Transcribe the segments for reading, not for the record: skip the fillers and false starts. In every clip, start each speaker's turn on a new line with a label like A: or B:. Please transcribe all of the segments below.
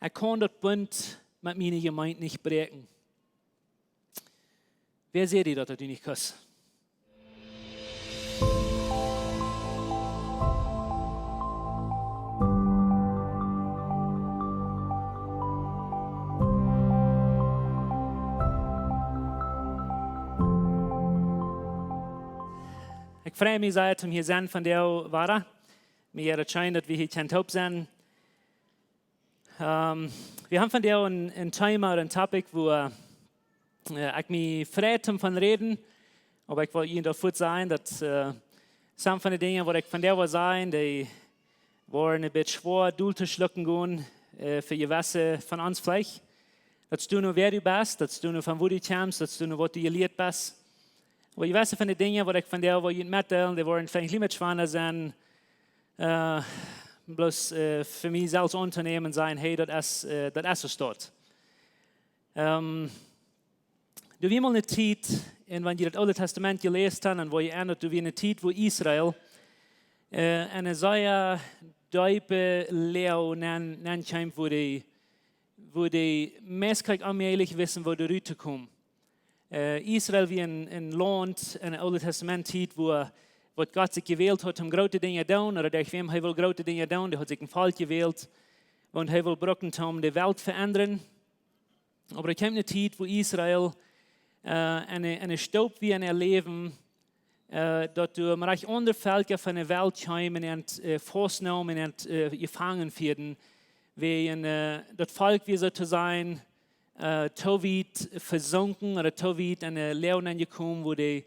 A: kann das Bund mit meiner Gemeinde nicht brechen. Wer seht ihr, dass du nicht kannst? Ich freue mich sehr, um hier zu sein von der Wara. Mir erscheint, dass wir hier kein Taub sind. Wir haben von der ein Thema oder ein Topic, wo ich mich freue, um von reden. Aber ich wollte Ihnen davor sagen, dass some von den Dingen, die ich von der sagen, die waren ein bisschen schwer, durchzuschlucken gehen für gewisse von uns vielleicht. Das du nur, wer du bist, das du nur von wo du kommst, das du nur, was du gelehrt bist. Aber ich weiß von den Dingen, die ich von der mitteilen, die wollen vielleicht nicht schwanger sein, bloß für mich selbst Unternehmen sein, hey, das ist es dort. Du wie mal eine Zeit, wenn ihr das Alte Testament gelesen habt, und wo ihr erinnert, du wie eine Zeit, wo Israel eine sehr tiefe Lehre nennen kann, wo die meistens allmählich wissen, wo die Route kommt. Israel wie ein Land in der Alten Testament-Zeit, wo Gott sich gewählt hat, um große Dinge zu tun, oder durch wem er will große Dinge tun, der hat sich ein Volk gewählt und er will brücken, um die Welt zu verändern. Aber es kam eine Zeit, wo Israel eine Staub wie ein Leben, dass du reich andere Völker von der Welt kamen und festgenommen und gefangen werden, wie das Volk wie so zu sein, Towit versunken oder Towit eine Lehren angekommen, wo die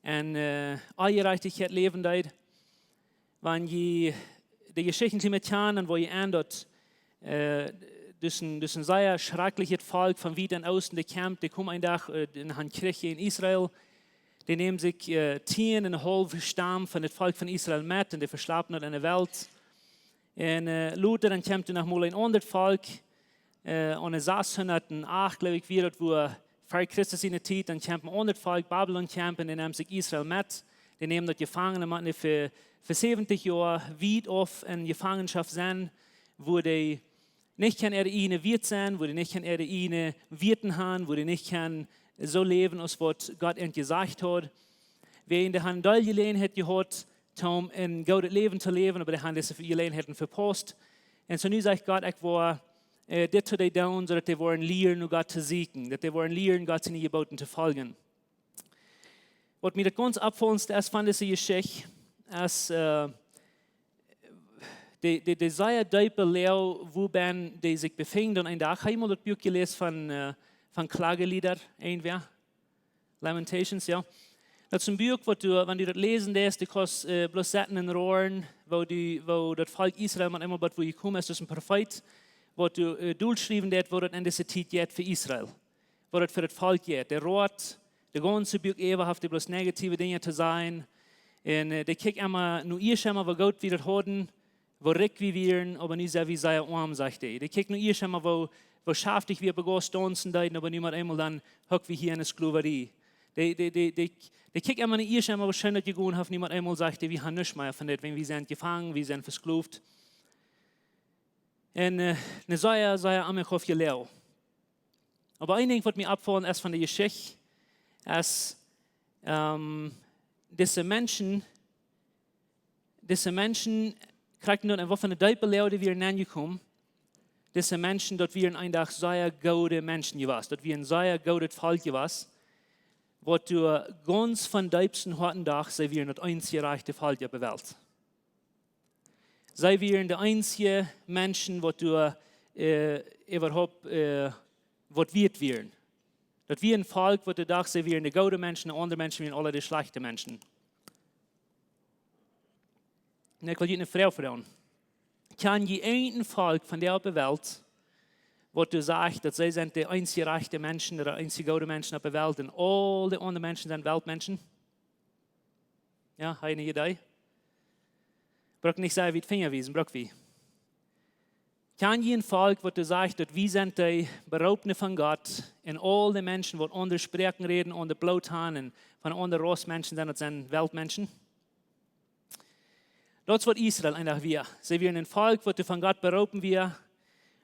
A: eine Eierreichtigkeit leben dort. Wenn die Geschichten die mit und wo ihr ändert, das ein sehr schreckliches Volk von Wien und Osten, die kämpft, die kommen einen Tag in eine Kirche in Israel, die nehmen sich 10,5 Stamm von dem Volk von Israel mit und die verschlafen in der Welt. Und Luther dann kämpft nach mal ein anderes Volk, und 608, glaube ich, wird, wo vor Christus in der Zeit, dann kämpfen ein anderes Volk, Babylon kämpfen, die nehmen sich Israel mit, die nehmen das Gefangene für 70 Jahre weit auf in Gefangenschaft sein, wo die nicht ihre eigene Wirt sein, wo die nicht ihre eigene Wirten haben, wo die nicht so leben, als was Gott ihnen gesagt hat. Wer in der Hand doll Gelegenheit gehabt, um ein gutes Leben zu leben, aber die haben diese Gelegenheiten verpasst. Und so nun sagt Gott, ich war dit zu die tun, so dass die wollen lernen, um Gott zu siegen, dass die wollen lernen, Gott seine Geboten zu folgen. Was mir das ganz abfallendste ist von dieser Geschichte, ist die sehr tiefe Lehre, wo die sich befinden. Und ein Tag habe ich mal das Buch gelesen von Klagelieder, irgendwer, Lamentations, ja. Das ist ein Buch, wo du, wenn du das lesen lässt, du kannst bloß setzen in Rohren, wo das Volk Israel man immer wo gekommen ist, das ist ein Prophet, wo du durchschreiben wird, wo das in dieser Zeit geht für Israel, wo das für das Volk geht. Der Rat, der ganze Buch ewighaft, bloß negative Dinge zu sein. Und der kriegt immer, nur ihr schon mal, wo Gott wieder haben, wo Rick wie wir, aber nicht sehr wie sei arm, sagt er. Der kriegt nur ihr schon mal, wo schaftig wir begonnen stonzen, aber niemand einmal dann hock wie hier in der Sklaverei. Der kriegt immer nur ihr schon mal, wo schön das gegangen hat, niemand einmal sagt, wir haben nichts mehr von dem, wenn wir sind gefangen, wir sind versklavt. Und eine sehr amerikanische Lehre. Aber ein Ding, was mir abfallen ist von der Geschichte, ist, diese Menschen kriegen nur eine von der tiefe Lehre, die wir hineingekommen. Diese Menschen, dort wir ein Tag sehr gute Menschen gewesen, dort wir ein sehr gutes Volk gewesen, wo du ganz von tiefsten harten Tag sei wir das einzige rechte Volk der Welt. Sei wir die einzigen Menschen, die du überhaupt wird werden. Das wir ein Volk, wo du dachtest, sei wir die guten Menschen, und andere Menschen wie alle die schlechten Menschen. Und ich will dir eine Frage fragen. Kann je ein Volk von der Welt, wo du sagst, dass sie sind die einzige rechte Menschen oder einzige gute Menschen auf der Welt und alle anderen Menschen sind Weltmenschen? Ja, eine Idee? Brauch nicht sagen, wie die Finger wiesen, brauch wie. Kann je ein Volk, wo du sagst, dass wir sind die Beraubten von Gott und all die Menschen, die andere Sprachen reden, andere Blut haben, von anderen Rassmenschen sind, das sind Weltmenschen? Das wird Israel einfach wir. Sie werden ein Volk, wo du von Gott berauben wir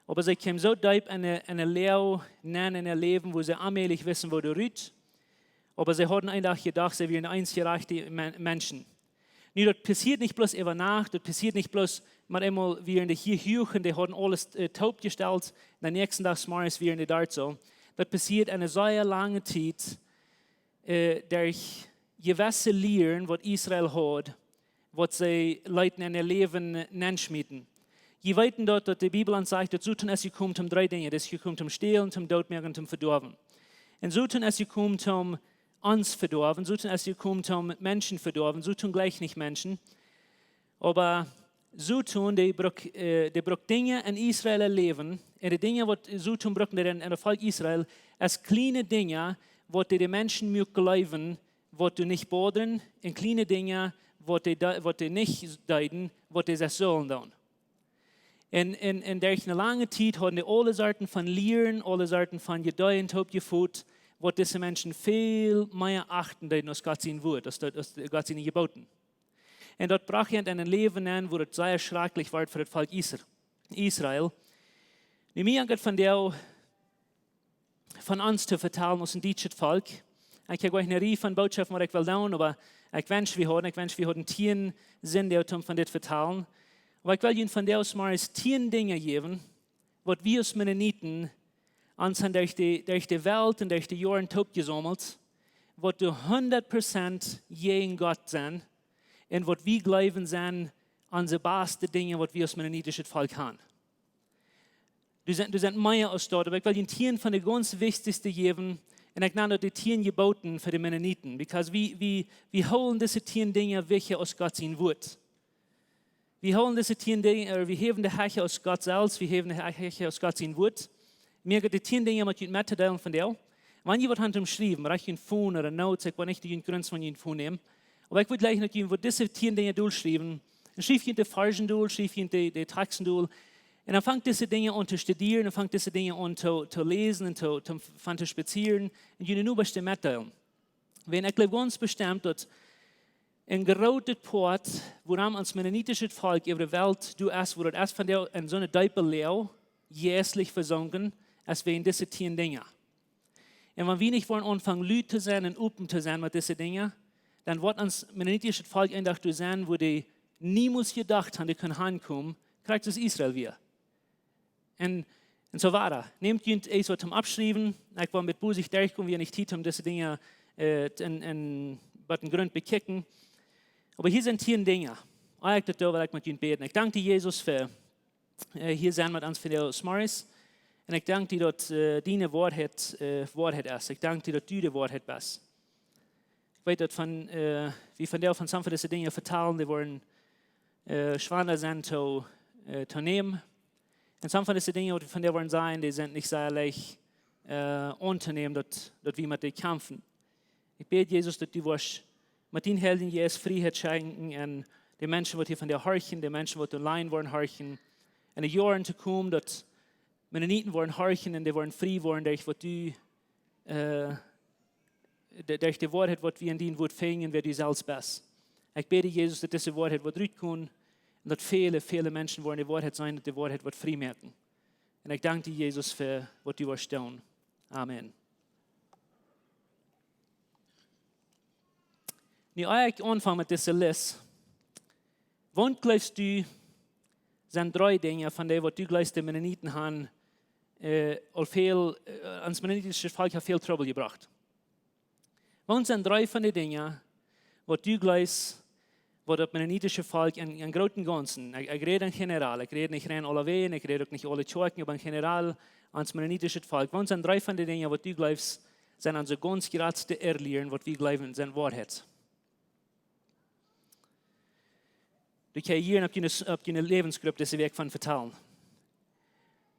A: Aber sie kommen so deep in eine Lehre, in ein Leben, wo sie allmählich wissen, wo du rüht. Aber sie hatten einfach gedacht, sie wären einzig rechte Menschen. Nee, das passiert nicht bloß über Nacht, das passiert nicht bloß mal einmal, während die hier hüchen, die hatten alles taub gestellt, und am nächsten Tag morgens wären die dort so. Das passiert eine sehr lange Zeit, durch gewisse Lehren, was Israel hat, was sie Leuten in ihr Leben schmieden. Je weiten dort, dass die Bibel sagt, dass so tun es kommt um 3 Dinge. Das kommt um Stehlen, um Todmerken und um Verdorben. Und so tun es kommt um uns verdorben, so tun es kommt um Menschen verdorben, so tun gleich nicht Menschen. Aber so tun die braucht Dinge in Israel leben, und die Dinge, die so tun brauchen in der Volk Israel, als kleine Dinge, was die Menschen mögen glauben, was du nicht bodern, und kleine Dinge, was die nicht deuten, was die das sollen tun. Und durch eine lange Zeit haben die alle Sorten von Lehren, alle Sorten von Gedeihen, Tobgeführt, was diese Menschen viel mehr achten, als Gott sein Wort, als Gott seine Geboten. Und dort brach ich ein Leben an, wo es sehr schrecklich war für das Volk Israel. Und mir geht von uns zu vertellen, aus dem deutschen Volk. Ich habe euch eine Reihe von Botschaften, die ich will tun, aber ich wünsche, wir haben 10 Sinn, die von das vertellen. Aber ich will Ihnen von der aus mal 10 Dinge geben, was wir als Mennoniten uns durch die Welt und durch die Jahre top gesammelt, was du 100% gegen Gott sind und was wir glauben sind an die besten Dinge, was wir als mennonitisches Volk haben. Du sind mehr als dort, aber ich will Ihnen 10 von den ganz wichtigsten geben, und ich nenne die 10 Jebooten für die Mennoniten, because wir holen diese 10 Dinge welche aus Gott sein Wort. Wir holen diese 10 Dinge, wir heben die Heche aus Gott selbst, wir heben die Heche aus Gott sein Wort. Mir gibt die 10 Dinge, die ich mitteilen von dir. Wenn ihr was schreiben, reicht ein Phone oder Notes, ich will nicht die Gründe von Ihnen Phone nehmen. Aber ich würde gleich noch geben, wo diese 10 Dinge durchschreiben. Dann schrieb ich die Versen durch, schrieb ich die Texten durch. Und dann fangt diese Dinge an zu studieren, dann fangt diese Dinge an zu lesen und zu spazieren. Und ihr nur bestimmt mitteilen. Wenn ich glaube ganz bestimmt, dass ein gerauter Port, woran uns mennonitisches Volk über die Welt du es, wo das von der in so eine tiefe Lehre jährlich versunken, als wären diese 10 Dinge. Und wenn wir nicht wollen anfangen, Leute zu sein und open zu sein mit diesen Dingen, dann wird uns mennonitisches Volk einfach zu sein, wo die niemals gedacht haben, die können heimkommen, kriegt es Israel wieder. Und so weiter. Nehmt ihr es zum Abschreiben, ich war mit Busig durchgekommen, wie nicht hier, um diese Dinge in Grund bekicken. Aber hier sind 10 Dinge. Ich will ich mit Ihnen beten. Ich danke dir, Jesus, für hier sein mit uns für die Smarris. Und ich danke dir, dass deine Wahrheit ist. Ich danke dir, dass du die Wahrheit bist. Ich weiß, dass wie von der von some von diesen Dingen vertalen, die wollen schwanger sein zu nehmen. Und some von diesen Dingen, die von der wollen sein, die sind nicht sehr leicht anzunehmen, dass wir mit dir kämpfen. Ich bete, Jesus, dass du wirst mit den Helden Jesus Freiheit schenken und die Menschen, die hier von dir horchen, die Menschen, die online wollen horchen, in den Jahren zu kommen, dass Mennoniten wollen horchen und die wollen frei werden, durch was du, durch die Wahrheit, was wir in dein Wort finden, wer du selbst bist. Ich bete, Jesus, dass diese Wahrheit wird rüberkommen und dass viele Menschen wollen die Wahrheit sein, dass die Wahrheit wird frei merken. Und ich danke dir, Jesus, für was du wirst tun. Amen. Nu, als ich anfange mit dieser Liste, wann glaubst du, sind 3 Dinge, von denen, was du glaubst, die Mennoniten haben, ans mennonitische Volk hat viel Trouble gebracht. Wann sind 3 von den Dingen, was du glaubst, was das mennonitische Volk in großen Ganzen, ich rede in general, ich rede nicht rein alle Wehen, ich rede auch nicht alle Kjoakj, aber in general ans mennonitische Volk. Wann sind 3 von den Dingen, was du glaubst, sind an so ganz geradste Erlehren, was wir glauben, sind Wahrheit. Du kannst hier auf deine Lebensgruppe diese Weg von vertellen.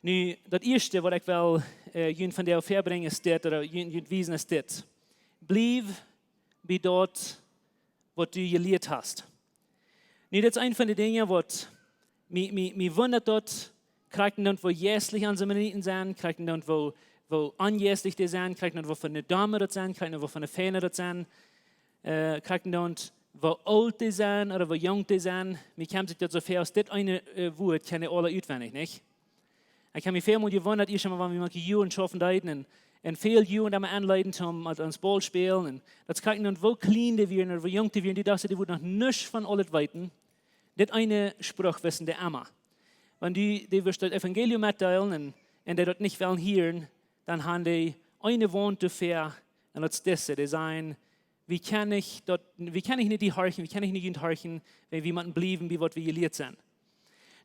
A: Nu, das Erste, was ich will, von der verbringen, ist das, oder wiesen ist das. Bleib bei dort, was du gelehrt hast. Nu, das ist ein von den Dingen, was mich wundert dort, kriegt dort, wo jässlich an so Mennoniten sind, kriegt dort, wo unjässlich die sind, kriegt dort, wo von der Dame dort sind, kriegt dort, wo von der Fähne dort sind, kriegt dort, wo alt die sind oder wo jung die sind. Mir kommt sich das so viel aus, das eine Wort kenne ich alle auswendig, nicht? Ich habe mich vielmal gewundert, ich schon mal, wie man die Jugend schaffen deuten und viel Jugend am anleiten zum ans Ball spielen und das kann und wo klein die wir und wo jung die wir, die dachten, die würden noch nichts von alles weiten. Das eine Spruch wissen der Amma. Wenn die wirst das Evangelium mitteilen und die das nicht wollen hören, dann haben die eine Wunsch dafür und das ist das, die sagen, wie kann ich nicht die horchen, wie kann ich nicht horchen, wenn wir jemanden bleiben, wie wir gelehrt sind.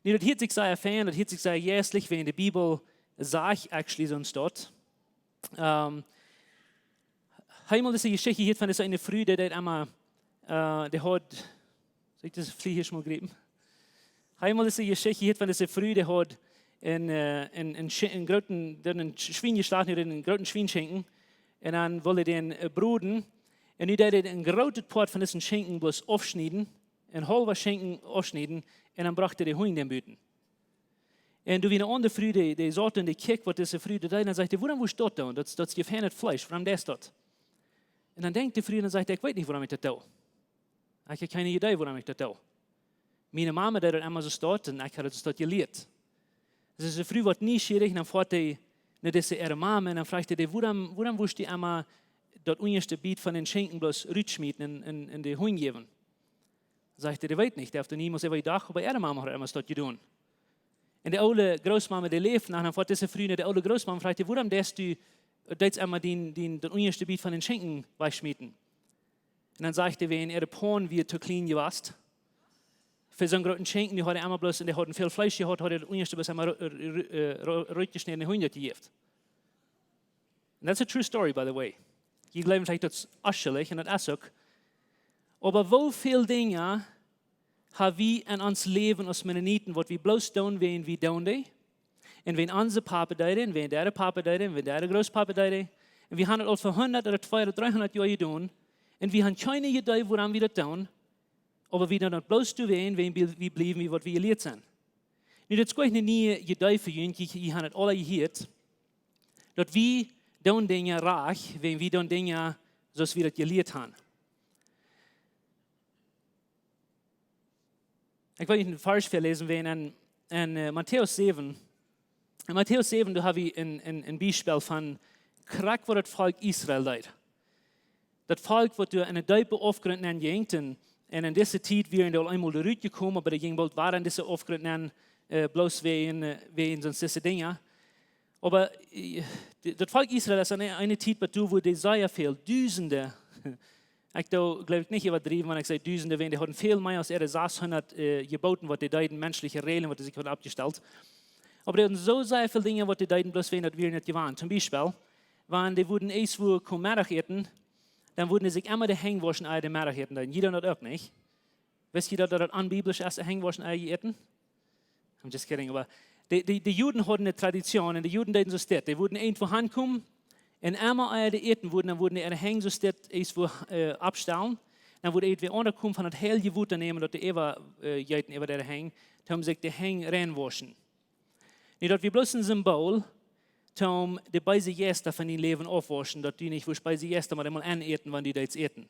A: Nee, das hört sich sehr fein, das hört sich sehr jährlich, wie in der Bibel sagt, actually sonst dort. Einmal ist eine Geschichte hier von dieser eine Frau, die einmal, der hat, soll ich das Fliege schon mal geben? Einmal ist eine Geschichte hier von dieser Frau, die hat einen großen Schwein geschlagen, einen großen Schweinschenken, und dann wollte den bruden, und die hat einen großen Part von diesen Schenken bloß aufschneiden, einen halben Schenken aufschneiden, und dann brachte der Hund den Büten. Und du wie eine andere Frau, die sagt und die kijkt, was diese Frau da, und dann sagt, warum willst du das tun? Das ist gefährdet Fleisch, warum das dort? Und dann denkt die Frau und sagt, ich weiß nicht, warum ich das tue. Ich habe keine Idee, warum ich das tue. Meine Mama, die hat einmal so steht, und ich habe das dort gelehrt. Das ist eine Frau, die nie schwierig, und dann fragt die, ihre Mama, und dann fragt die, warum willst du einmal das unterste Biet von den Schenken bloß rütschmieden in die Hund geben? Sagt die weiß nicht, der hat nie muss über die Dach, aber ihre Mama hat immer das getan. Und die alte Großmama, die lebt, und dann fragt diese Frau, die alte Großmama, fragt die, warum darfst du das einmal das unterste Biet von den Schenken wegschmieden? Und dann sagt die, wenn ihre Porn wie zu klein gewasst, für so einen großen Schenken, die hat einmal bloß, und die hat viel Fleisch gehabt, hat das unterste bis einmal rütgeschnitten Hunde gegeben. And that's a true story, by the way. Ich glaube, vielleicht das aschelig und das auch. Aber wo viele Dinge haben wir in uns Leben als Mennoniten, was wir bloß tun, wenn wir tun die. Und wenn unser Papa deuten, wenn der Papa deuten, wenn der Großpapa deuten. Und wir haben das für 100 oder 200 oder 300 Jahre getan. Und wir haben keine Idee, woran wir das tun. Aber wir tun das bloß tun, wenn wir bleiben, wie wir gelehrt sind. Nu, das ist gar nicht nie Idee für uns, ich habe das alle gehört, dass wir tun Dinge reich, wenn wir tun Dinge, so wie wir das gelehrt haben. Ich wollte einen Vers verlesen, wenn in Matthäus 7, in Matthäus 7, da habe ich ein Beispiel von Krieg, wo das Volk Israel leid. Das Volk, das du eine Deipe aufgerundet nennt, und in dieser Zeit wären wir einmal zurückgekommen, aber die ging bald waren diese aufgerundet bloß wegen sonst diese Dinge. Aber das Volk Israel ist eine Zeit, wo die sehr viel Tausende, ich glaube nicht übertrieben, wenn ich sage Tausende, wenn die hatten viel mehr als ihre 600 Jebooten, was die deuten menschliche Regeln, was die sich abgestellt. Aber die hatten so sehr viele Dinge, was die deuten, bloß wenn das wir nicht gewarnt. Zum Beispiel, wenn die wurden erst wo Mittag essen, dann wurden die sich immer die Hängewaschen Eier der Mittag essen. Jeder das auch nicht. Wisst ihr, dass das unbiblisch ist, die Hängewaschen Eier essen? I'm just kidding, aber die Juden hatten eine Tradition und die Juden deuten so steht. Die wurden irgendwo hinkommen und einmal Eier die essen wurden, dann wurden die ihre Hänge so steht irgendwo abstellen. Dann wurde irgendwie anderkommen von das helle Jebooten nehmen, dass die jäten über der Hänge, dann haben sich die Hänge reinwaschen. Nicht, dass wir bloß ein Symbol, um die beise Gäste von ihrem Leben aufwaschen, dass die nicht wo beise Gäste mal einmal aneten, wenn die das eten.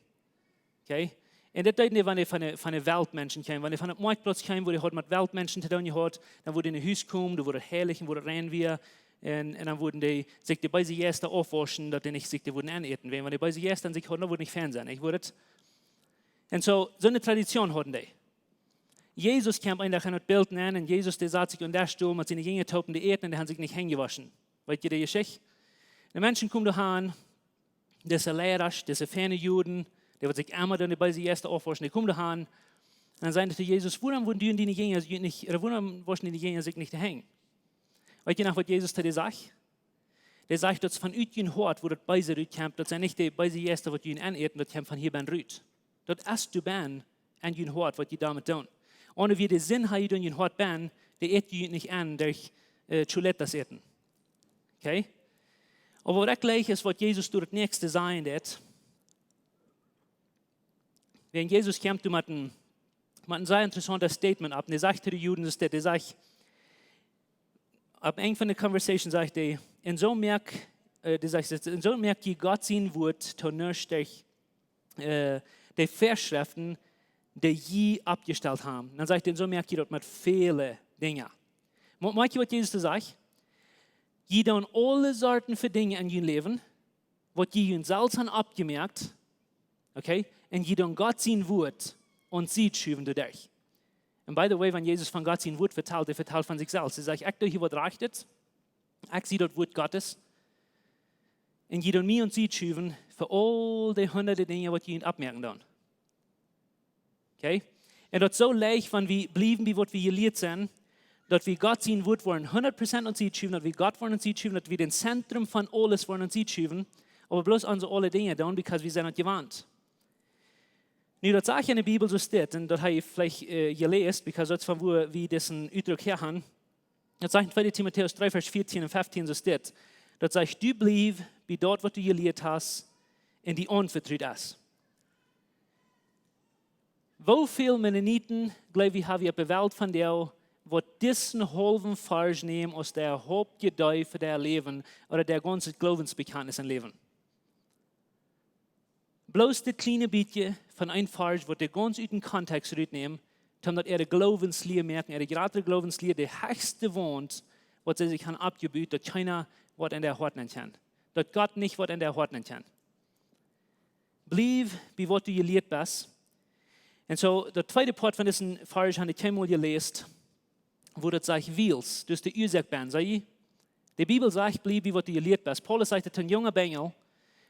A: Okay? Und das deuten die, wenn die von den Weltmenschen kommen. Wenn die von dem Marktplatz kommen, wo die mit Weltmenschen zu tun hat, dann wurde in ein Haus kommen, da wurde herrlich und wurde rein wir. Und dann wurden die sich die beise Gäste aufwaschen, dass die nicht sich die wurden aneten. Wenn die beise Gäste an sich hatten, dann wurde nicht Fernsehen. Ich wurde. Und so eine Tradition hatten die. Jesus kam eigentlich an das Bild an und Jesus, der saß sich in der Stuhl mit seinen Jüngern taupen, die eten und die haben sich nicht hängewaschen. Weißt ihr die Geschichte? Die Menschen kommen dahin, diese Lehrer, diese ferne Juden, die wird sich einmal dann bei sie erst aufwaschen, die kommen dahin, und dann sagen sie zu Jesus, warum waschen die Jünger sich nicht hängen? Weißt ihr noch, was Jesus zu dir sagt? Der sagt, dass von Ütjen hört, wo das bei sie kommt, dass er nicht die bei sie erst, was die aneten, das kommt von hier beim Rüt. Das erst du ben, an Jün hört, was die damit tun. Ohne wie der Sinn hat, die Jün hört ben, der et die nicht an, durch Chulettas eten. Okay? Aber das gleich ist, was Jesus durch das nächste sein wird. Wenn Jesus kommt, mit ein sehr interessantes Statement ab. Und er sagt zu den Juden, er sagt, ab Ende von der Conversation sagt er, in so merkt ihr Gott sein Wort, zu nicht durch die Verschriften, die je abgestellt haben. Dann sagt er, in so merkt ihr dort mit vielen Dingen. Merkt ihr, was Jesus sagt? Je dan alle Sorten von Dingen in je Leben, was je uns selbst haben abgemerkt, okay, und je dann Gott sein Wort und sieht schüben durch dich. Und by the way, wenn Jesus von Gott sein Wort verteilt, er verteilt von sich selbst. Er sagt, ich tue hier was Rechtes, ich sehe das Wort Gottes, und je dann mir und sie schüben für all die hunderte Dinge, was je abmerken dann. Okay? Und das ist so leicht, wenn wir bleiben, wie was wir gelehrt sind, dass wir Gott sein Wort wollen 100% uns schieben, dass wir Gott wollen uns schieben, dass wir den Zentrum von alles wollen uns schieben, aber bloß unsere alle Dinge tun, weil wir sind nicht gewandt. Nu, das sage ich in der Bibel so steht, und das habe ich vielleicht gelesen, weil das von wo wir diesen Ausdruck her haben. Das sagt in 2 Timotheus 3, Vers 14 und 15 so steht. Das sagt, du bleib wie dort, was du gelehrt hast, in die unvertraut ist. Wie viele Mennoniten, glaube ich, habe ich auf der Welt von dir, die diesen halben Vers nehmen aus der Hauptgedei für der Leben oder der ganze Glaubensbekenntnis im Leben? Bloß das kleine bisschen von einem Vers, wo der ganz aus dem Kontext rausnehmen, damit er die Glaubenslehre merken, er gerade die Glaubenslehre, der höchste wohnt, was er sich abgebüht, dass keiner was in der Hort nicht kann. Dass Gott nicht was in der Hort nicht kann. Bleib, wie was du gelehrt bist. Und so, der zweite Part von diesem Vers habe ich einmal gelesen, wo das sagt, willst, das ist die Ursache bin, sag ich. Die Bibel sagt, bleib, wie was du gelehrt bist. Paulus sagt, das ist ein junger Bengel,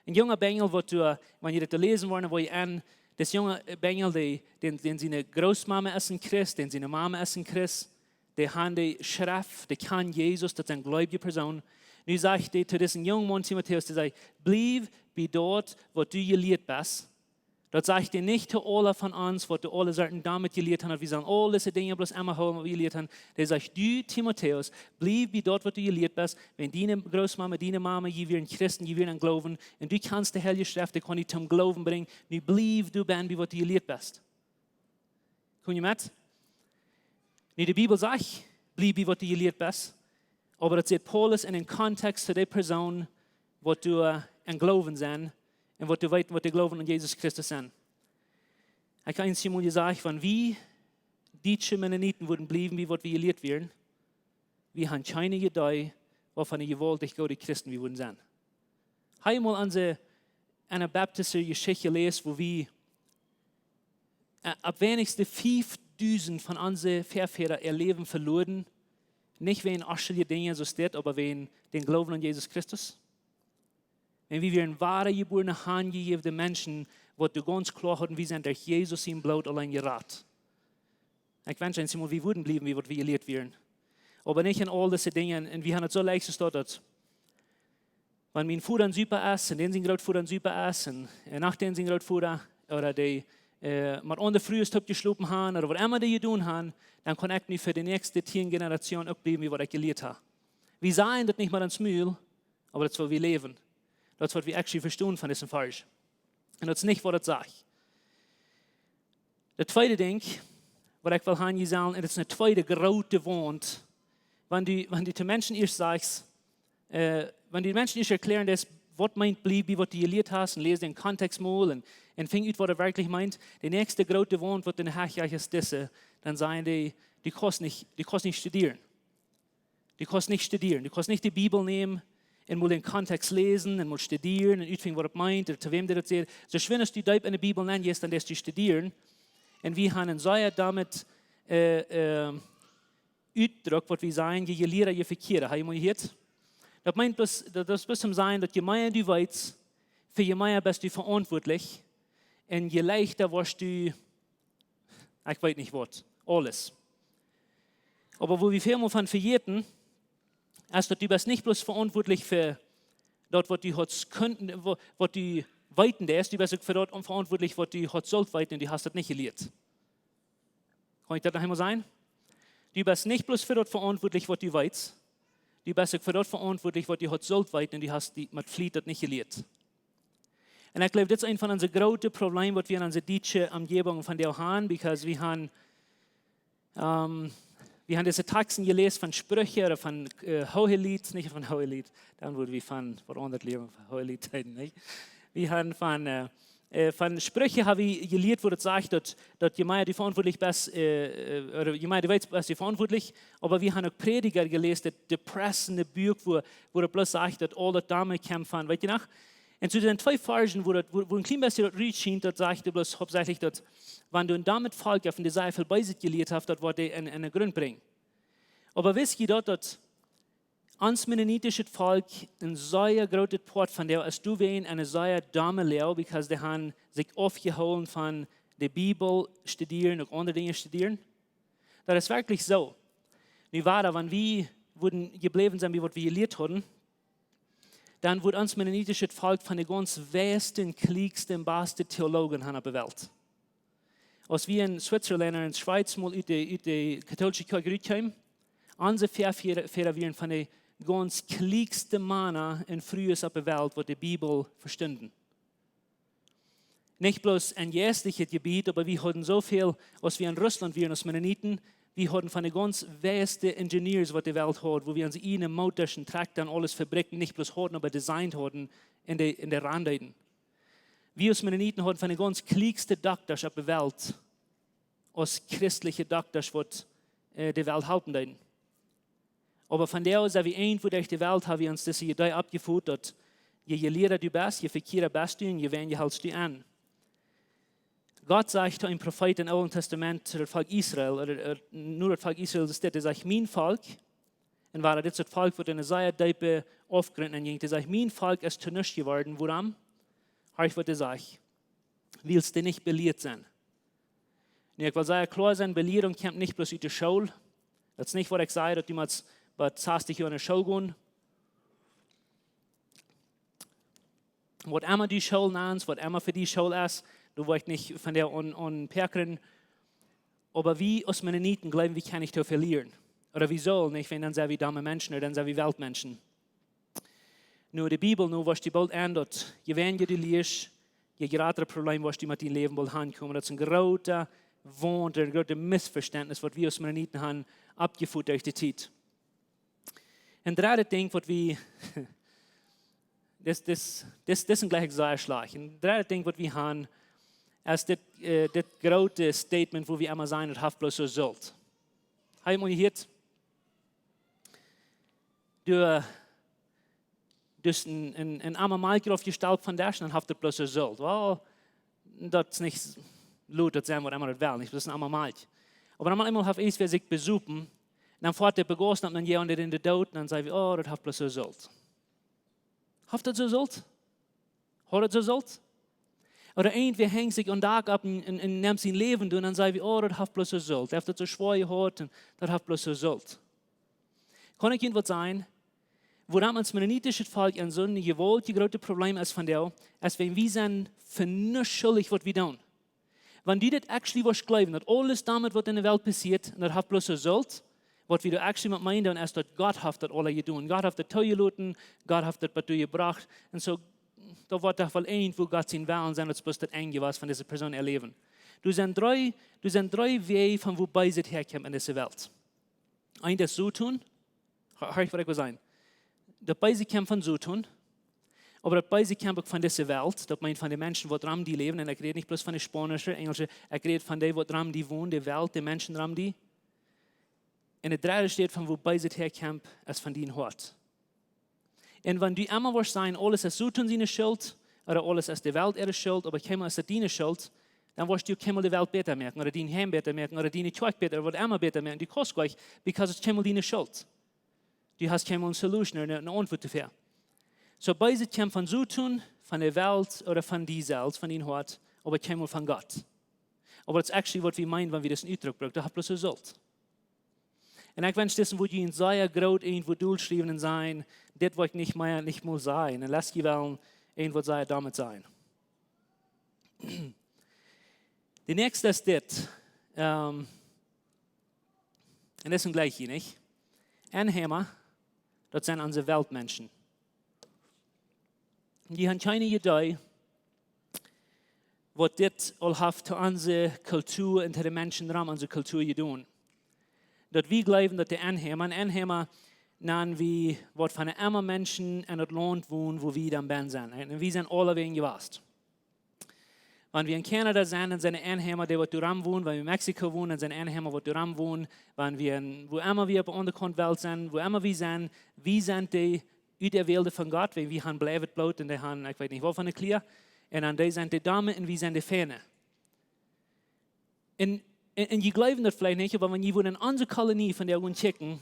A: wo du, wenn ihr das lesen wollt, wo ihr an, das junge Bengel, den seine Großmama ist ein Christ, den seine Mama ist ein Christ, der hat die Schrift, der kann Jesus, das ist eine gläubige Person. Nu sagt er zu diesem jungen Mann Timotheus, der sagt, bleib wie dort, wo du gelehrt bist. Das sagt er nicht zu allen von uns, was du alle Sorten damit gelehrt hast. Wir sagen, alle diese Dinge bloß einmal haben, was wir gelehrt haben. Der sagt, du Timotheus, bleib wie dort, wo du gelehrt bist. Wenn deine Großmama, deine Mama, die werden Christen, die werden Glauben. Und du kannst die Heilige Schrift, die kann dich zum Glauben bringen. Nu bleib du ben, wie was du gelehrt bist. Kommt ihr mit? Nu, die Bibel sagt, bleib wie was du gelehrt bist. Aber das sieht Paulus in den Kontext zu der Person, wo du ein Glauben sind und wo du weißt, was du Glauben an Jesus Christus sind. Ich kann Ihnen mal sagen, wenn wir deutsche Mennoniten würden bleiben, wie was wir gelehrt werden, wir haben keine Idee, wovon eine gewaltig gute Christen wir würden sein. Habe ich mal eine baptistische Geschichte gelesen, wo wir ab wenigstens 5000 von unseren Vorvätern ihr Leben verloren. Nicht wegen äußerlicher Dinge, so steht, aber wegen den Glauben an Jesus Christus. Wenn wir ein wahre geborene handgegebene Menschen, wo du ganz klar hatten, wir sind durch Jesus im Blut allein gerat. Ich wünsche uns immer, wir würden bleiben, wie wir gelehrt werden. Aber nicht in all diese Dinge. Und wir haben es so leicht gestartet. Wenn mein Futter super ist, und den sind gerade Futter super ist, und nachdem sind gerade Futter, oder die mit anderen frühes Top geschlafen haben, oder was immer die getan haben, dann kann ich nicht für die nächste 10 Generationen auch bleiben, wie was ich gelehrt habe. Wir sagen das nicht mal ans Mühl, aber das ist, was wir leben. Das ist, was wir actually verstehen von diesem Falsch. Und das ist nicht, was das sagt. Das zweite Ding, was ich will sagen, sagen, das ist eine zweite große Wand. Wenn du den Menschen erst sagst, wenn die Menschen erst erklären, dass, was meint blieb, wie was du gelehrt hast, und lese den Kontext mal und fing aus, was er wirklich meint. Die nächste große Wand, was in Herrschach ist, diese, dann sagen die kannst nicht studieren. Du kannst nicht studieren. Du kannst nicht die Bibel nehmen und mal den Kontext lesen und mal studieren und ausfinden, was er meint oder zu wem der das sagt. So schön, dass du in der Bibel nennst, dann lässt du studieren. Und wir haben sehr damit Ausdruck, was wir sagen, je lehrer, je verkehrer. Hast du mal gehört? Das meint, das bis zum Sein, dass je mehr du weißt, für je mehr bist du verantwortlich und je leichter wirst du, ich weiß nicht was, alles. Aber wo wir vielmal von verjährten, ist, dass du bist nicht bloß verantwortlich für dort, was du hast könnten, was du weiten darfst, du bist auch für dort verantwortlich, was du hast sollt weiten und du hast das nicht gelehrt. Kann ich das noch einmal sein? Du bist nicht bloß für dort verantwortlich, was du weißt, du bist auch für dort verantwortlich, was du hast sollt weiten und du hast mit Fleet das nicht gelehrt. Und ich glaube, das ist ein von unseren großen Problemen, was wir in unserer deutschen Umgebung von der haben, weil wir haben diese Texte gelesen von Sprüchen oder von Hohelied, nicht von Hohelied, dann wurde wir von 100 Leben von Hohelied reden, nicht? Wir haben von Von Sprüche habe ich gelehrt, wo das sagt, dass je mehr die verantwortlich bist, oder je mehr die weißt, bist du verantwortlich. Aber wir haben auch Prediger gelesen, das depressende Buch, wo er bloß sagt, dass alle Damen kämpfen. Weißt du noch? Und zu den 2 Versen, wo ein klein bisschen das Ried schien, das sagt er bloß hauptsächlich, dass wenn du damit Volk auf den Seifel bei sich gelehrt hast, das wird dir einen Grund bringen. Aber wisst ihr dort, dass ans mennonitische Volk ein sehr großes Port von der, als du wen eine sehr Dame leo, because die haben sich aufgeholt von der Bibel studieren und andere Dinge studieren. Das ist wirklich so. Wie war da, wenn wir wurden geblieben sind, wie wir gelehrt hatten, dann wurde uns mennonitische Volk von den ganz besten, klügsten, besten Theologen auf der Welt. Als wir in Switzerland und in der Schweiz mal aus der katholischen Kirche kamen, unsere Väter waren von den ganz klügsten Männer in frühes auf der Welt, die die Bibel verstanden. Nicht bloß ein geistliches Gebiet, aber wir hatten so viel, als wir in Russland waren, als Mennoniten, wir hatten von den ganz besten Ingenieurs, die die Welt hat, wo wir uns in Motors und Traktoren alles Fabriken nicht bloß hatten, aber designt hatten in der Randeiten. Wir als Mennoniten hatten von den ganz klügsten Doktors auf der Welt, als christliche Doktors, die die Welt halten dürfen. Aber von der aus, wie irgendwo durch die Welt, haben wir uns diese Idee abgeführt, dass je Lehrer du bist, je verkehrer bist du und je weniger hältst du an. Gott sagt zu einem Propheten im Alten Testament zu dem Volk Israel, oder nur das Volk Israel, das sagt, mein Volk, und war das Volk, das eine sehr tiefe Aufgründung ging, das sagt, mein Volk ist zu nichts geworden, woran? Habe ich, was er sagt, willst du nicht belehrt sein? Und ich will sehr klar sein, Belehrung kommt nicht bloß aus der Schule. Das ist nicht, was ich sage, dass du mal 20 Jahre in der Schule gehen. Was immer die Schule nennst, was immer für die Schule ist, du weißt nicht von der unperkern. Aber wie als Mennoniten glauben, wie kann ich da verlieren? Oder wie soll nicht, wenn dann sind wir dumme Menschen oder dann sind wir Weltmenschen. Nur die Bibel, nur was die bald ändert, je weniger du liest, je größer Problem, was du mit deinem Leben bald ankommen. Das ist ein großer Wunder, ein großes Missverständnis, was wir als Mennoniten haben, abgeführt durch die Zeit. Und das dritte Ding, was wir, das ist ein gleiches Säuerschlag. Und das dritte Ding, was wir haben, ist das große Statement, wo wir immer sein und haben bloß so sollt. Habe ich mal gehört? Du hast ein armer Malker aufgestellt von der und habt das bloß so sollt. Well, das ist nicht laut, das sein, was immer das will, nicht, das ist ein armer Malk. Aber einmal habe ich sich besuchen, dann fährt der begossen und dann jemand in den Tod und dann sagen wir, oh, das habt bloß so sollt. Habt das so sollt? Hat das so sollt? Oder irgendwie hängt sich einen Tag ab und nimmt sein Leben und dann sagen wir, oh, das habt bloß so sollt. Er hat das so schwer gehört und das habt bloß so sollt. Kann ich Ihnen was sagen? Woran uns mennonitisches Volk ein so ein gewollt großes Problem ist von der, als wenn wir sind für nichts schuldig, was wir tun. Wenn du das actually was glauben, dass alles damit, was in der Welt passiert, und das hat bloß so sollt, was wir actually mit meinen, ist, dass Gott hat das alle getan. Gott hat das teugelassen, Gott hat das bei dir gebracht. Und so, da wird doch wohl irgendwo Gott sein Willen sein, dass bloß das Enge was von dieser Person erleben. Du sind drei Wege, von wo beide herkommen in dieser Welt. Ein, das so tun, hör ich, was ich will sagen. Das beide kommen von so tun, aber das beide kommen auch von dieser Welt. Das meint von den Menschen, die dran die leben. Und ich rede nicht bloß von den Spanischen, Englischen, ich rede von denen, die dran die wohnen, die Welt, die Menschen dran die. Und der dritte steht, von wo beide herkommen, ist von denen hört. Und wenn du immer was sein, alles ist so tun seine Schuld, oder alles ist die Welt ihre Schuld, aber keinmal ist deine Schuld, dann wirst du keinmal die Welt besser merken, oder dein Heim besser merken, oder deine Kjoakj besser, oder was immer besser merken. Du kannst gleich, because es keinmal deine Schuld. Du hast keinmal eine Solution oder eine Antwort dafür. So beide kommen von so tun, von der Welt oder von dir selbst, von ihnen hört, aber keinmal von Gott. Aber das ist actually, was wir meinen, wenn wir das in Ausdruck brauchen. Das hat bloß so sollt. Und ich wünsche, dass wo die in sehr groß irgendwo durchschreiben sein, das wird nicht mehr, nicht mal sein. Und lass die Welt irgendwo sehr damit sein. Die nächste ist das. Und das sind gleich hier, nicht? Anhänger, das sind unsere Weltmenschen. Die haben keine Idee, was das all hat zu unserer Kultur und zu den Menschen dran, unsere Kultur tun. Dass wir glauben, dass die Anhänger nennen wir, was von den armen Menschen in das Land wohnen, wo wir dann sind. Und wir sind alle wegen gewasst. Wenn wir in Kanada sind, dann sind Anhänger, die dort wohnen. Wenn wir in Mexiko wohnen, dann sind Anhänger, die dort wohnen. Wenn wir, wo immer wir auf der anderen Welt sind, wo immer wir sind die aus der Welt von Gott, weil wir haben bleibt bloß und die haben, ich weiß nicht, wovon eine Klier. Und dann die sind die Damen und wir sind die Fähne. Und je glauben das vielleicht nicht, aber wenn ihr in unsere Kolonie von der uns checken,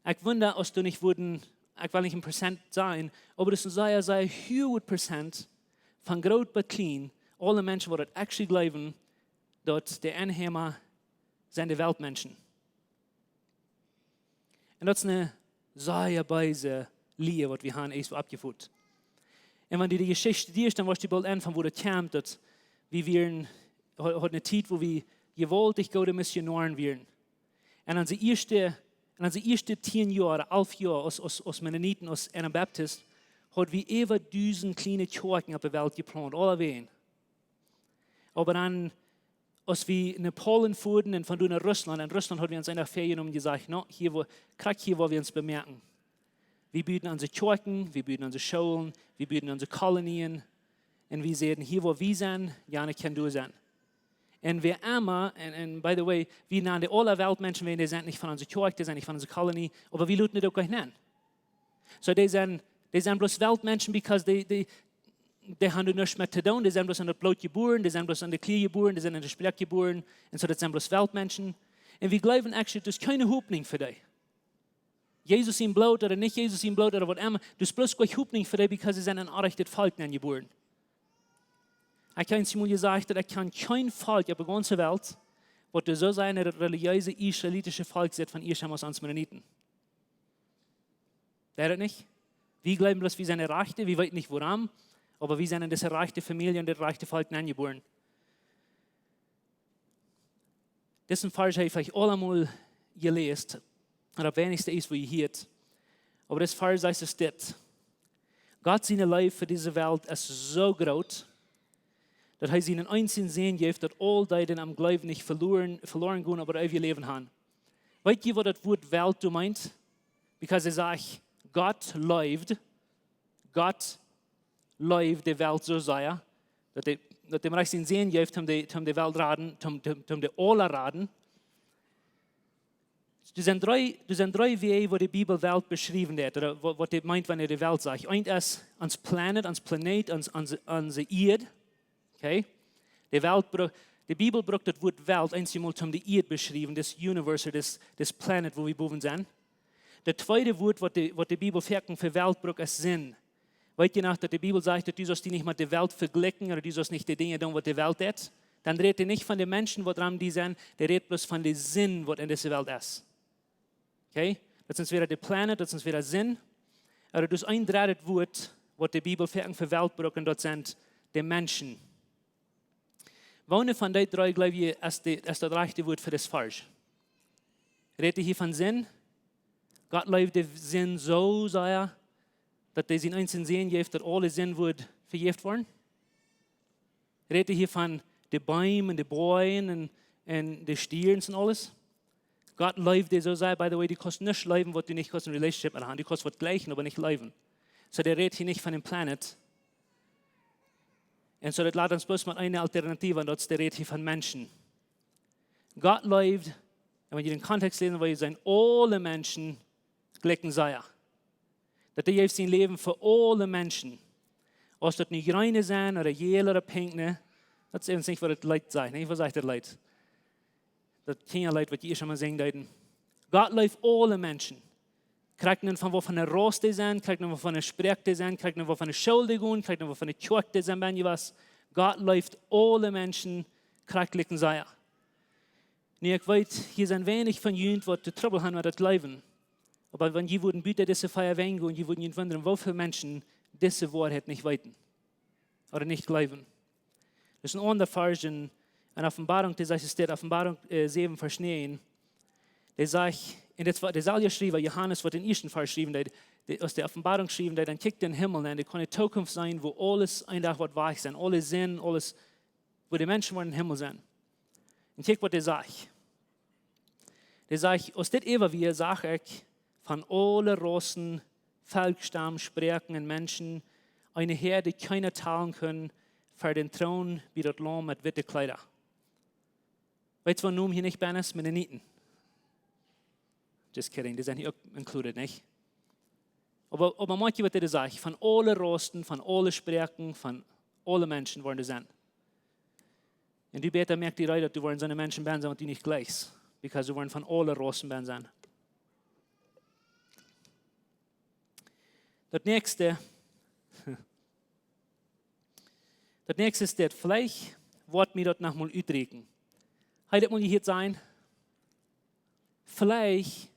A: ich wundere, ob du nicht würden, ich will nicht ein Prozent sein, aber das ist sehr 100% von groß bis klein, alle Menschen, die das actually glauben, dass die Anhänger sind die Weltmenschen. Und das ist eine sehr beise Linie, die wir haben, so abgeführt. Und wenn du die Geschichte liest, dann wirst du bald anfangen, wo das kommt, dass wir hat eine Zeit, wo wir gewaltig gute Missionaren waren. Und an die ersten 10 Jahre, 11 Jahre aus Mennoniten, aus Anabaptist, hat wir über 1000 kleine Kjoakj auf der Welt geplant, alle wehen. Aber dann, als wir in Polen fuhren und von dort nach Russland, in Russland haben wir uns einfach Ferien und gesagt, no, hier wollen wir uns bemerken. Wir bieten unsere Kjoakj, wir bieten unsere Schulen, wir bieten unsere Kolonien und wir sehen, hier wo wir sind, gerne kann du sein. Und wir immer, und by the way, wir nennen alle Weltmenschen, die sind nicht von unserer Kjoakj, die sind nicht von unserer Kolonie, aber wir lassen das auch nicht nennen. So, die sind bloß Weltmenschen, because die haben nichts mehr zu tun, die sind bloß in der Blut geboren, die sind bloß in der Knie geboren, die sind in der Speck geboren, und so, das sind bloß Weltmenschen. Und wir glauben actually, das ist keine Hoffnung für dich. Jesus in Blut oder nicht Jesus in Blut oder was immer, das ist bloß keine Hoffnung für dich, because sie sind ein unrechtes Volk geboren. Ich habe einmal gesagt, dass ich kein Volk auf der ganzen Welt, das so sein religiöse israelitische Volk ist von ihr aus uns Mennoniten. Der nicht? Wir glauben bloß, wir sind Rechte, wir wissen nicht woran, aber wir sind in dieser reiche Familie und das reiche Volk geboren. Diesen Vers habe ich vielleicht allemal gelesen, und das wenigste ist, wo ihr hört. Aber das Vers heißt es das. Gott seine Liebe für diese Welt ist so groß, dass er ihnen einzeln sehen gibt, dass all die am Glauben nicht verloren gehen, aber auch ihr Leben haben. Weißt ihr, was das Wort Welt du meint? Because er sagt, Gott liebt die Welt so sehr, dass dem Reich sehen gibt, um die Welt raden, um die alle raden. Das sind drei Wege, wo die Bibel Welt beschrieben wird, oder was die meint, wenn er die Welt sagt. Eins ist ans Planet, unsere Erde. Okay? Die Bibel braucht das Wort Welt einmal um die Erde beschrieben, das Universum, das Planet, wo wir boven sind. Das zweite Wort, was die Bibel für Welt braucht, ist Sinn. Weißt du noch, dass die Bibel sagt, dass du sollst die nicht mit der Welt vergleichen oder du sollst nicht die Dinge tun, was die Welt ist? Dann redet er nicht von den Menschen, die dran sind, der redet bloß von dem Sinn, was in dieser Welt ist. Okay? Das ist wieder der Planet, das ist wieder Sinn. Aber das ein drittes Wort, was die Bibel für Welt braucht, und das sind die Menschen. Welche von den drei, glaube ich, ist das rechte Wort für das Falsch? Redet hier von Sinn? Gott liebt den Sinn so sehr, dass er ihn einzeln sehen gibt, dass alle Sinn wird vergiftet worden. Redet hier von den Bäumen, den Bäumen und den Stieren und alles. Gott liebt den so sehr, by the way, die kosten nicht leben, was du nicht kosten, Relationship mit haben. Die kosten was gleichen, aber nicht leben. So der redet hier nicht von dem Planet. Und so das lädt uns bloß mal eine Alternative an, das ist der redet hier von Menschen. Gott liebt, und wenn ihr den Kontext lesen wollt, sind alle Menschen gleichen sein. Dass er sein Leben für alle Menschen. Ob das nicht reine sind oder jel oder pink, ne? Das ist nicht, was das Leid sagt. Was sagt das Leid? Das keine Leid, was ich schon mal sagen deuten. Gott liebt alle Menschen. Kriegt man von wovon eine Roste sind, kriegt man von einer Sprechte sind, kriegt man von einer Schulde gehen, kriegt man von einer Kjoakj sind, wenn ihr was. Gott liebt alle Menschen, kriegt sein. Nee, ich weiß, hier sind wenig von jenen, die die Trouble haben mit das Leben. Aber wenn die würden bitte diese Feier weggehen und die würden ihn wundern, wofür Menschen diese Wahrheit nicht weiten oder nicht glauben. Das ist ein anderer Vers in Offenbarung, das heißt, es steht Offenbarung 7, Vers 9. Der sagt, der soll ja geschrieben, Johannes wird den ersten Vers geschrieben, aus der Offenbarung geschrieben, der dann kickt den Himmel an, der kann eine Zukunft sein, wo alles einfach wird weich sein, alle Sinn, alles, wo die Menschen wollen im Himmel sein. Und kick, was der sagt. Der sagt, aus dem Ewig sage ich, von allen Rassen, Volksstamm, Sprachen und Menschen, eine Herde, die keiner teilen können, für den Thron wie das Lamm mit witte Kleider. Weißt du, warum nun hier nicht bin, ist? Mennoniten. Just kidding, die sind hier auch included, nicht? Aber manche, was das sagt, von allen Rosten, von allen Sprachen, von allen Menschen wollen das sein. Und du beter merkt die Leute, dass du wollen so eine Menschen sein und die nicht gleich. Weil du wollen von allen Rosten sein. Das nächste ist das, vielleicht wird mir das noch mal ausdrücken. Heute muss ich hier sein. Vielleicht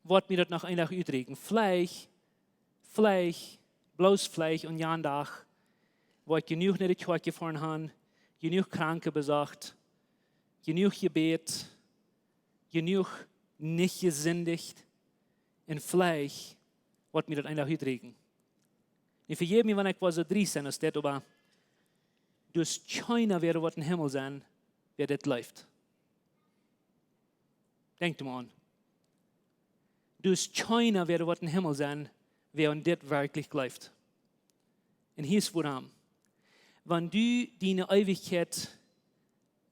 A: wird mir das noch einfach ausdrücken. Vielleicht, bloß vielleicht und ja Tag, wo ich genug in die Kirche gefahren habe, genug Kranke besucht, genug gebet, genug nicht gesündigt. Und vielleicht wird mir das einfach ausdrücken. Ich vergebe mir, wenn ich was so drüßen ist, aber durch keiner wäre, was im Himmel sein, wer das läuft. Denkt mal an. Durch keiner wäre, was im Himmel sein, wer und das wirklich läuft. Und hier ist warum. Wenn du deine Ewigkeit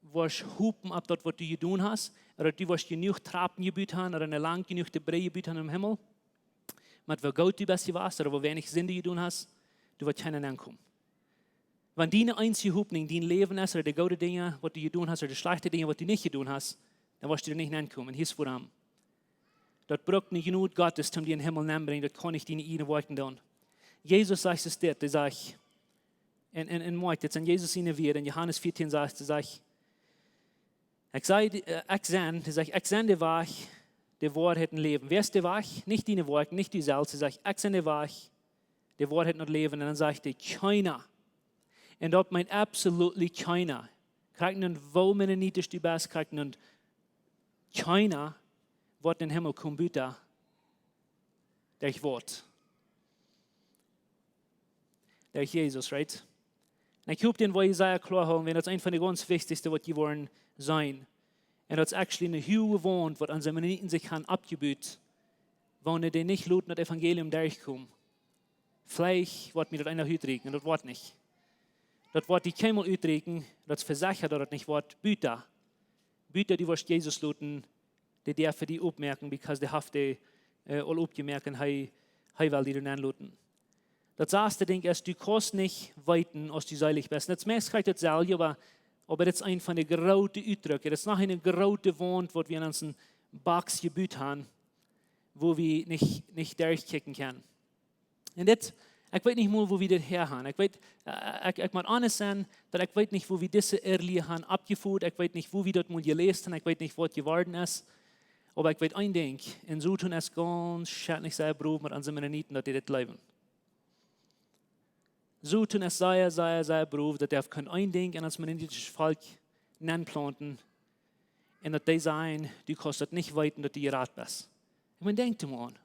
A: wirst hupen ab dort, was du getan hast, oder du wirst genug Trappen gebaut haben, oder eine lang genug Debris gebaut haben im Himmel, mit wo gut du bist warst, oder wo wenig Sinn du getan hast, du wirst keinen ankommen. Wenn deine einzige Hoffnung dein Leben ist, oder die guten Dinge, was du getan hast, oder die schlechten Dinge, was du nicht getan hast, dann wirst du nicht ankommen. Hier ist warum. Das braucht nicht genug Gottes, um dir in den Himmel zu bringen, das kann ich deine eigenen Worte tun. Jesus sagt es dir, der sagt, in Mord, jetzt an Jesus in wir, in Johannes 14 sagt, ich sende der Wahrheit, der Wahrheit und Leben. Wer ist der Wahrheit? Nicht deine Worte, nicht du selbst. Ich sende der Wahrheit, der Wahrheit und Leben. Und dann sagt er, keiner. Und dort meint absolut keiner. Kriegt nun, wo meine Niete du bist, kriegt nun, keiner wird in den Himmel kommen, bitte, durch Wort. Durch Jesus, right? Und ich hoffe, den wo Jesaja klar haben, wenn das ein von den ganz wichtigsten, was die wollen sein. Und das ist actually eine hohe Wohnt, was an seinen Mennoniten sich haben abgebüht, wenn die nicht laut das Evangelium durchkommen. Vielleicht wird mir das einer übrigen, und das wird nicht. Das wird die keinmal übrigen, das versichert, dass das nicht wird, Büter. Büter, die wirst Jesus luten, die dürfen die aufmerken, because die haben die all aufgemerkt und hei will die dann anluten. Das erste Ding ist, du kannst nicht weiten, als du seilig bist. Das meiste kriegt das selber, aber das ist ein von den großen Ausdrücken. Das ist noch eine große Wand, wo wir in unseren Box gebaut haben, wo wir nicht durchkicken können. Und das, ich weiß nicht mal, wo wir das her haben. Ich muss honest sein, dass ich weiß nicht, wo wir diese Ehrliche haben abgeführt. Ich weiß nicht, wo wir das mal gelesen haben. Ich weiß nicht, was geworden ist. Aber ich weiß ein Ding, in so tun es ganz schädlich sehr Brot mit unseren Mennoniten, dass die das leben. So tun es sehr Brot, dass der kein ein Ding in das mennonitisches Volk planten. Und dass die sagen, du kannst das nicht weiten, dass du gerat bist. Ich meine, denk mal an.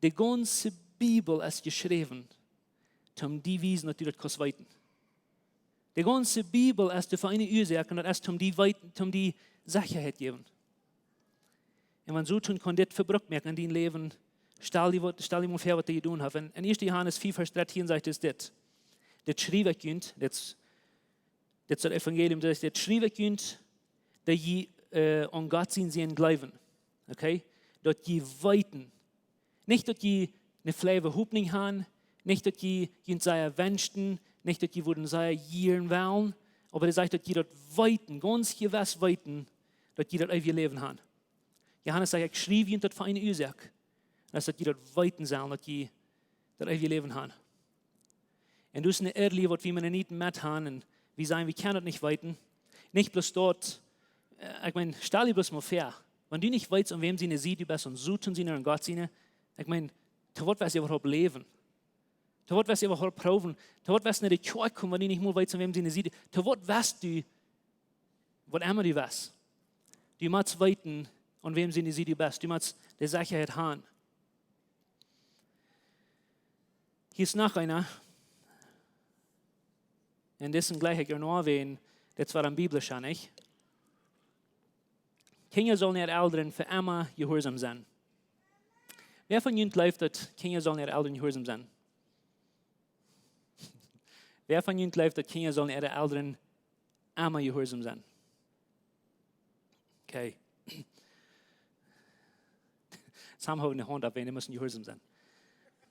A: Die ganze Bibel ist geschrieben, um die wiesen, dass du das kannst weiten. Die ganze Bibel ist für eine Ursache, und das ist die Sicherheit geben. Und wenn so tun kann, das verbrucht merken in deinem Leben, stell dir mal vor, was du getan hast. In 1. Johannes 4, Vers 13 sagt es das. Das schrieb ich könnt, das ist das Evangelium, das schrieb ich könnt, dass ihr an Gott sehen glauben. Okay? Dass ihr weiten. Nicht, dass ihr eine fleive Hoffnung haben, nicht, dass ihr sei wünschen, nicht, dass ihr würden sei jieren wollen, aber das sagt, dass ihr dort weiten, ganz gewiss weiten, dass ihr dort ewig Leben haben. Johannes sagt, ich schrieb ihnen das für eine Ursache. Das ist, dass ihr dort weiten sollen, dass ihr dort ewig Leben haben. Und das ist eine Ehrliche, was wir Mennoniten mit haben, und wir sagen, wir können das nicht weiten. Nicht bloß dort, ich meine, stell dir bloß mal vor, wenn du nicht weißt, an wem sie eine sieht, du bist und so tun sie an Gott sehen, ich meine, zu was wirst du überhaupt leben? Zu was wirst du überhaupt proben? Zu was wirst du nicht in die Kirche kommen, wenn du nicht mal weißt, an wem sie eine sieht? Zu was wirst du, was immer du weißt? Du musst weiten, an wem sie eine sieht, du bist. Du musst die Sicherheit haben. Hier ist noch einer, und dessen gleich ich noch erwähnen, das war am Biblisch, nicht? Kinder sollen ihre Eltern für immer gehorsam sein. Wer von Ihnen glaubt, dass Kinder sollen ihre Eltern gehorsam sein? Wer von ihnen glaubt, dass Kinder sollen ihre Eltern immer gehorsam sein? Okay. Sam haben eine Hand ab, die müssen gehorsam sein.